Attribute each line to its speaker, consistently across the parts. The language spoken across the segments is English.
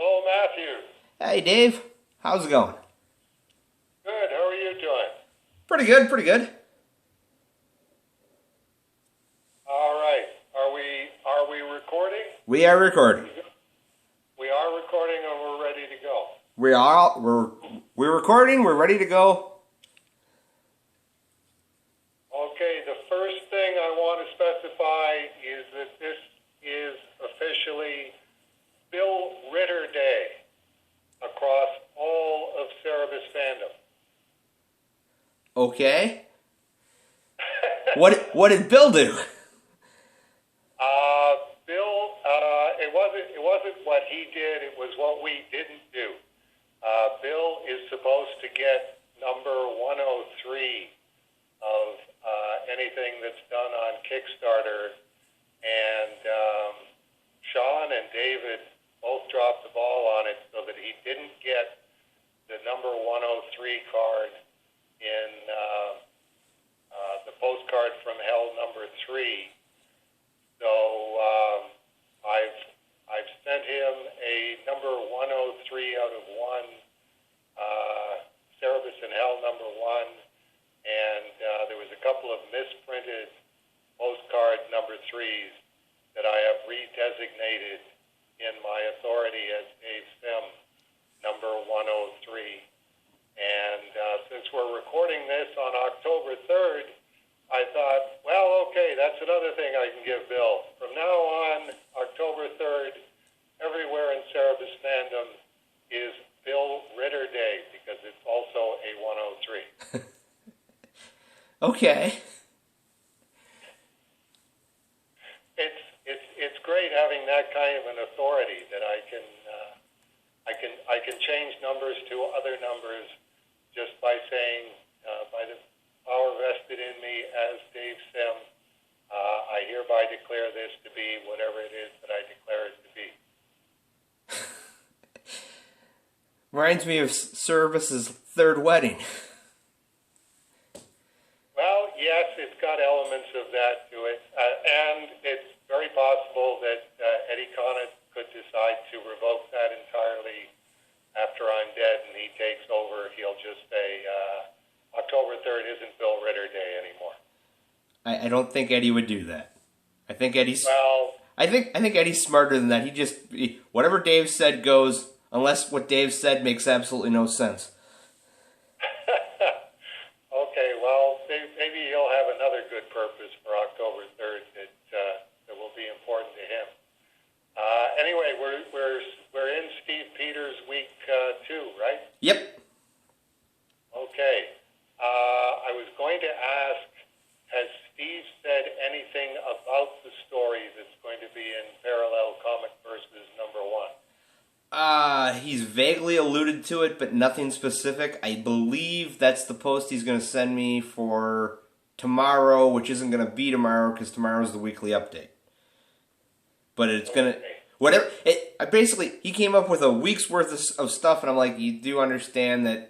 Speaker 1: Hello, Matthew.
Speaker 2: Hey Dave, how's it going?
Speaker 1: Good. How are you doing?
Speaker 2: Pretty good, pretty good.
Speaker 1: All right. Are we recording?
Speaker 2: We are recording.
Speaker 1: We are recording, and we're ready to go.
Speaker 2: We're recording. We're ready to go.
Speaker 1: Okay. The first thing I want to specify is that this is officially Bill Ritter Day across all of Cerebus fandom.
Speaker 2: Okay. What did Bill do?
Speaker 1: Bill, it wasn't what he did. It was what we didn't do. Bill is supposed to get number 103 of anything that's done on Kickstarter, and Sean and David both dropped the ball on it, so that he didn't get the number 103 card in the postcard from Hell number 3. So I've sent him a number 103 out of 1, Cerebus in Hell number 1, and there was a couple of misprinted postcard number 3s that I have redesignated in my authority as Dave Sim number 103. And since we're recording this on October 3rd, I thought, well, okay, that's another thing I can give Bill. From now on, October 3rd, everywhere in Cerebus fandom is Bill Ritter Day, because it's also a 103.
Speaker 2: Okay.
Speaker 1: It's great having that kind of an authority that I can change numbers to other numbers just by saying, by the power vested in me as Dave Sim, I hereby declare this to be whatever it is that I declare it to be.
Speaker 2: Reminds me of Cerebus's third wedding.
Speaker 1: Well, yes, it's got elements of that to it, and it's very possible that Eddie Conant could decide to revoke that entirely after I'm dead and he takes over. He'll just say, October 3rd isn't Bill Ritter Day anymore.
Speaker 2: I don't think Eddie would do that. I think Eddie's.
Speaker 1: Well,
Speaker 2: I think Eddie's smarter than that. Whatever Dave said goes, unless what Dave said makes absolutely no sense.
Speaker 1: okay, well, maybe he'll have another good purpose for October 3rd that will be important to him. Anyway, we're in Steve Peters week 2, right?
Speaker 2: Yep.
Speaker 1: Okay. I was going to ask, has Steve said anything about the story that's going to be in Parallel Comic Versus number 1?
Speaker 2: He's vaguely alluded to it, but nothing specific. I believe that's the post he's going to send me for tomorrow, which isn't going to be tomorrow because tomorrow's the weekly update. But it's going to... Whatever. He came up with a week's worth of stuff, and I'm like, you do understand that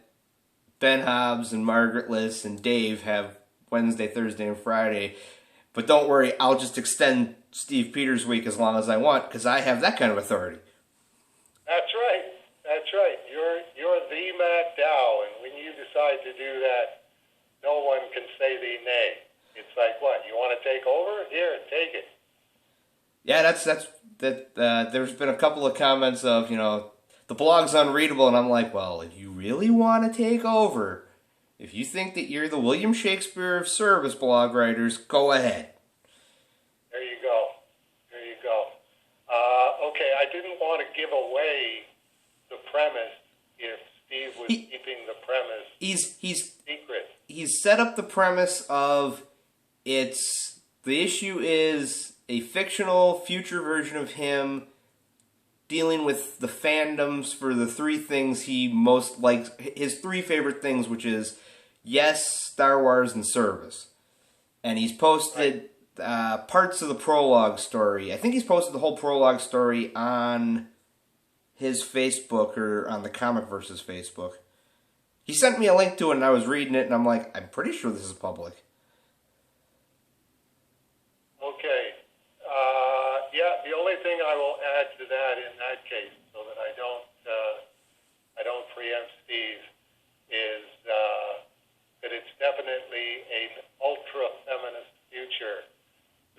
Speaker 2: Ben Hobbs and Margaret Liss and Dave have Wednesday, Thursday, and Friday. But don't worry, I'll just extend Steve Peters' week as long as I want, because I have that kind of authority.
Speaker 1: That's right. That's right. You're the Matt Dow, and when you decide to do that, no one can say thee nay. It's like, what, you want to take over? Here, take it.
Speaker 2: Yeah, there's been a couple of comments of, the blog's unreadable, and I'm like, well, if you really want to take over, if you think that you're the William Shakespeare of Cerebus blog writers, go ahead.
Speaker 1: There you go. There you go. Okay, I didn't want to give away the premise if Steve was keeping the premise secret.
Speaker 2: He's set up the premise of the issue is a fictional future version of him dealing with the fandoms for the 3 things he most likes, his 3 favorite things, which is, yes, Star Wars and Cerebus. And he's posted parts of the prologue story. I think he's posted the whole prologue story on his Facebook or on the Comic Versus Facebook. He sent me a link to it and I was reading it and I'm like, I'm pretty sure this is public.
Speaker 1: Okay. Yeah, the only thing I will add to that in that case, so that I don't preempt Steve is that it's definitely an ultra-feminist future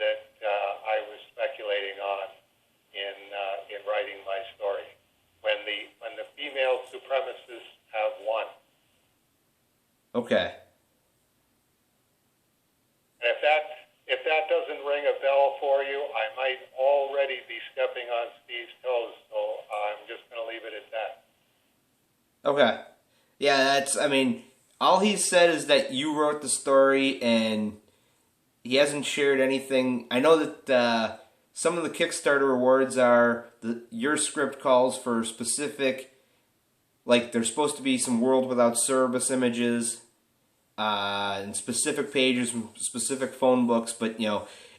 Speaker 1: that I was speculating on in writing my story. When the female supremacists have won.
Speaker 2: Okay.
Speaker 1: And if that doesn't ring a bell for you, I might already be stepping on Steve's toes, so I'm just going to leave it at that.
Speaker 2: Okay. Yeah, all he said is that you wrote the story and he hasn't shared anything. I know that some of the Kickstarter rewards are your script calls for specific, like there's supposed to be some World Without Cerebus images and specific pages from specific phone books, but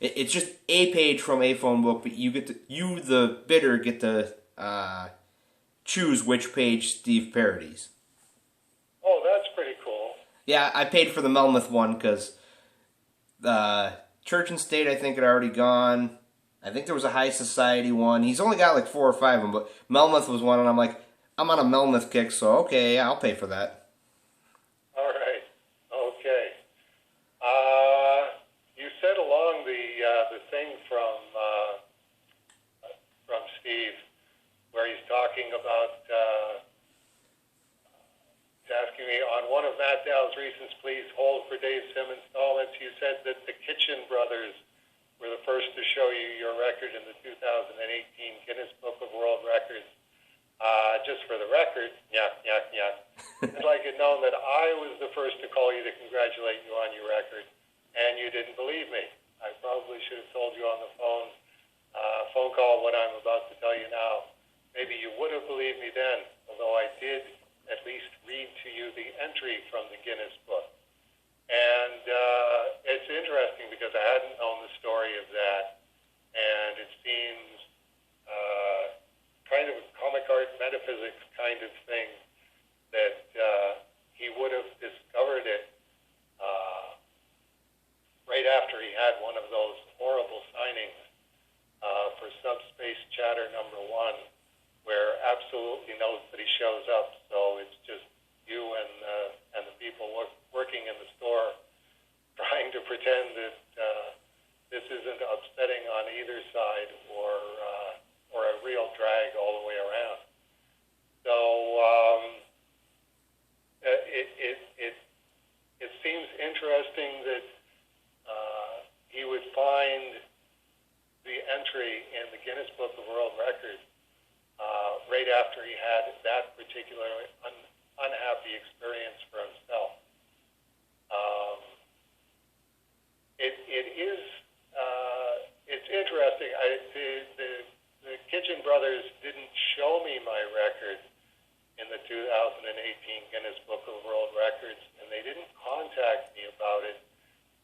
Speaker 2: it's just a page from a phone book, but you the bidder get to choose which page Steve parodies.
Speaker 1: Oh, that's pretty cool.
Speaker 2: Yeah, I paid for the Melmoth one because Church and State I think had already gone. I think there was a High Society one. He's only got like 4 or 5 of them, but Melmoth was one, and I'm like, I'm on a Melmoth kick, so okay, yeah, I'll pay for that.
Speaker 1: All right. Okay. You said along the thing from Steve, where he's talking about asking me on one of Matt Dow's recent Please Hold for Dave Sim installments. You said that the Kitchen Brothers were the first to show you your record in the 2018 Guinness Book of World Records. Just for the record, I'd like it known that I was the first to call you to congratulate you on your record, and you didn't believe me. I probably should have told you on the phone call what I'm about to tell you now. Maybe you would have believed me then, although I did at least read to you the entry from the Guinness book. And it's interesting because I hadn't known the story of that, and it seems kind of a comic art metaphysics kind of thing that he would have discovered it right after he had one of those horrible signings for Subspace Chatter number 1, where absolutely nobody shows up. So it's just you and the people working in the store trying to pretend that this isn't upsetting on either side or a real drag all the way around. So it seems interesting that he would find the entry in the Guinness Book of World Records right after he had that particular unhappy experience for himself. It's interesting. The Kitchen Brothers didn't show me my record in the 2018 Guinness Book of World Records, and they didn't contact me about it.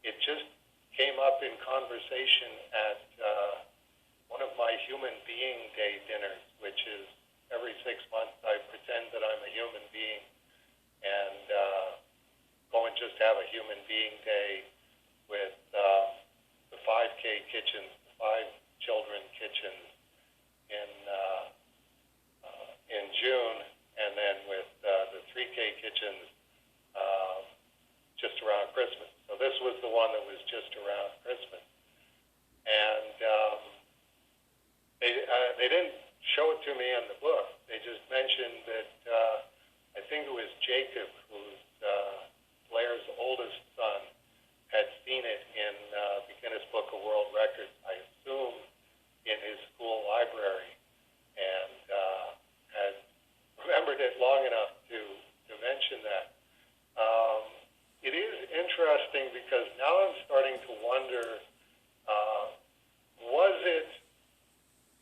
Speaker 1: It just came up in conversation at one of my Human Being Day dinners, which is every 6 months I pretend that I'm a human being and go and just have a Human Being Day with the 5K kitchens, the 5 children kitchens in June, and then with the 3K kitchens just around Christmas. So this was the one that was just around Christmas. And they didn't show it to me in the book. They just mentioned that I think it was Jacob, who's Blair's oldest son, had seen it in the Guinness Book of World Records, I assume in his school library, and had remembered it long enough to mention that. It is interesting because now I'm starting to wonder, was it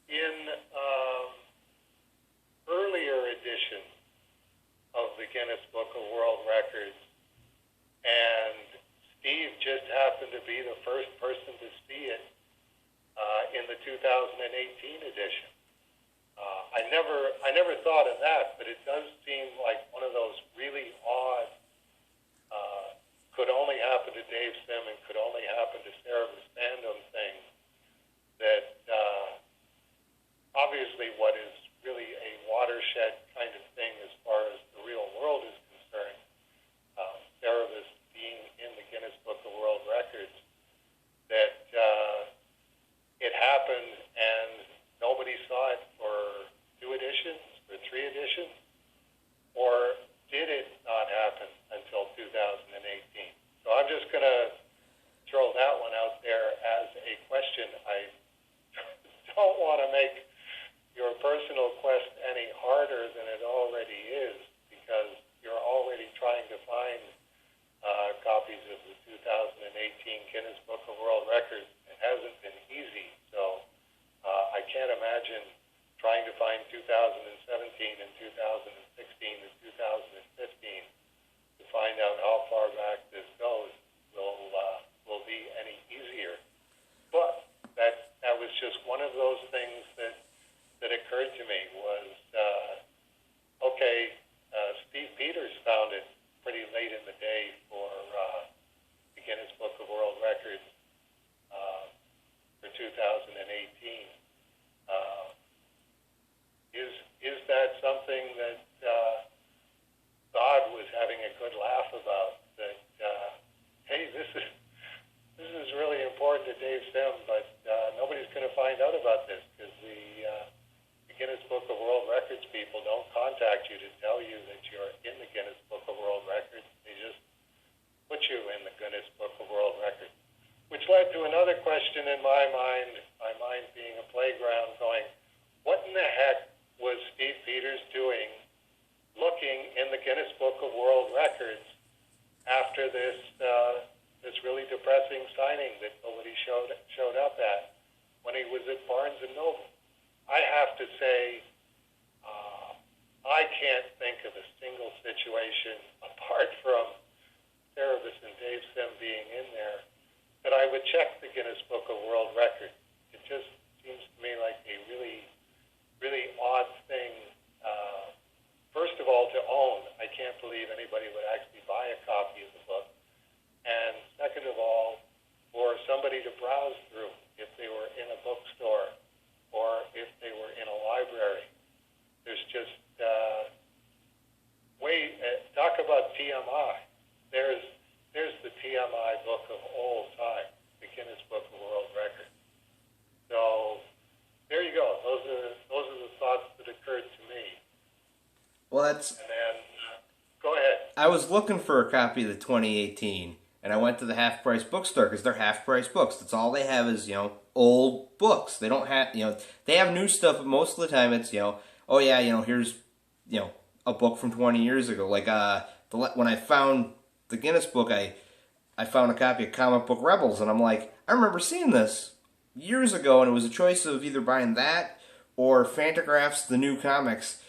Speaker 1: in earlier editions of the Guinness Book of World Records, and Steve just happened to be the first person to see it in the 2018 edition? I never thought of that, but it does seem like one of those really odd, could only happen to Dave Sim and could only happen to Cerebus fandom things that obviously what is really a watershed kind of thing as far as the real in 2016 and 2015 to find out how far back this goes will be any easier. But that was just one of those things that occurred to me was, Steve Peters found it pretty late in the day for the Guinness Book of World Records for 2018. Is that something that God was having a good laugh about? That hey, this is really important to Dave Sim, but nobody's going to find out about this because the Guinness Book of World Records people don't contact you to tell you that you're in the Guinness Book of World Records. They just put you in the Guinness Book of World Records, which led to another question in my mind being a playground going, what in the heck was Steve Peters doing looking in the Guinness Book of World Records after this really depressing signing that nobody showed up at when he was at Barnes & Noble? I have to say, I can't think of a single situation, apart from Cerebus and Dave Sim being in there, that I would check the Guinness Book of World Records. It just seems to me like a really, really odd thing. First of all, to own. I can't believe anybody would actually buy a copy of the book. And second of all, for somebody to browse through if they were in a bookstore or if they were in a library. There's just talk about TMI. There's the TMI book of all time, the Guinness Book of World Records. So there you go. Those are the thoughts that occurred to me.
Speaker 2: Well,
Speaker 1: and then go ahead.
Speaker 2: I was looking for a copy of the 2018, and I went to the half-price bookstore because they're half-price books. That's all they have is, old books. They don't have, they have new stuff, but most of the time it's, here's, a book from 20 years ago. Like, when I found the Guinness book, I found a copy of Comic Book Rebels, and I'm like, I remember seeing this years ago, and it was a choice of either buying that or Fantagraphs, the new comics,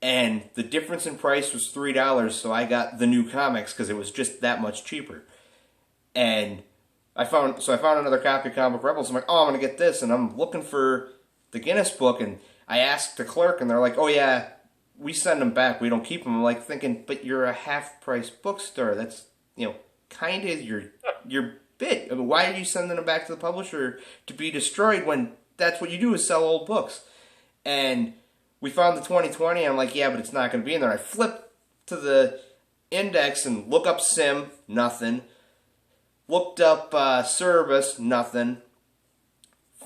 Speaker 2: and the difference in price was $3, so I got the new comics because it was just that much cheaper. And I found another copy of Comic Rebels. I'm like, I'm going to get this, and I'm looking for the Guinness book, and I asked the clerk, and they're like, oh yeah, we send them back, we don't keep them. I'm like thinking, but you're a half-price bookstore. That's, kind of your bit. I mean, why are you sending them back to the publisher to be destroyed when that's what you do is sell old books? And we found the 2020, and I'm like, yeah, but it's not going to be in there. I flip to the index and look up Sim, nothing. Looked up Cerebus, nothing.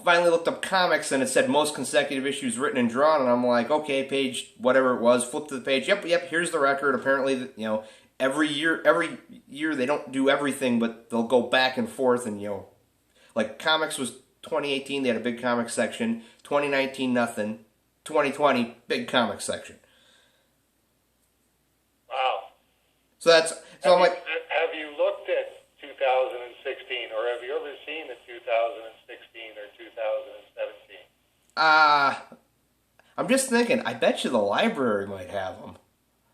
Speaker 2: Finally looked up comics, and it said most consecutive issues written and drawn, and I'm like, okay, page, whatever it was, flip to the page, yep, here's the record. Apparently, every year they don't do everything, but they'll go back and forth, and, like comics was 2018, they had a big comics section, 2019, nothing, 2020, big comics section.
Speaker 1: Wow.
Speaker 2: So I'm like,
Speaker 1: have you looked at 2016, or have you ever seen a 2016 or 2017?
Speaker 2: I'm just thinking, I bet you the library might have them.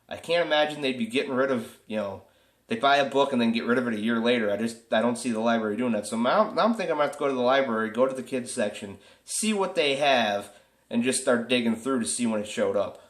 Speaker 2: I can't imagine they'd be getting rid of, they buy a book and then get rid of it a year later. I don't see the library doing that. So now I'm thinking I'm going to have to go to the library, go to the kids section, see what they have, and just start digging through to see when it showed up.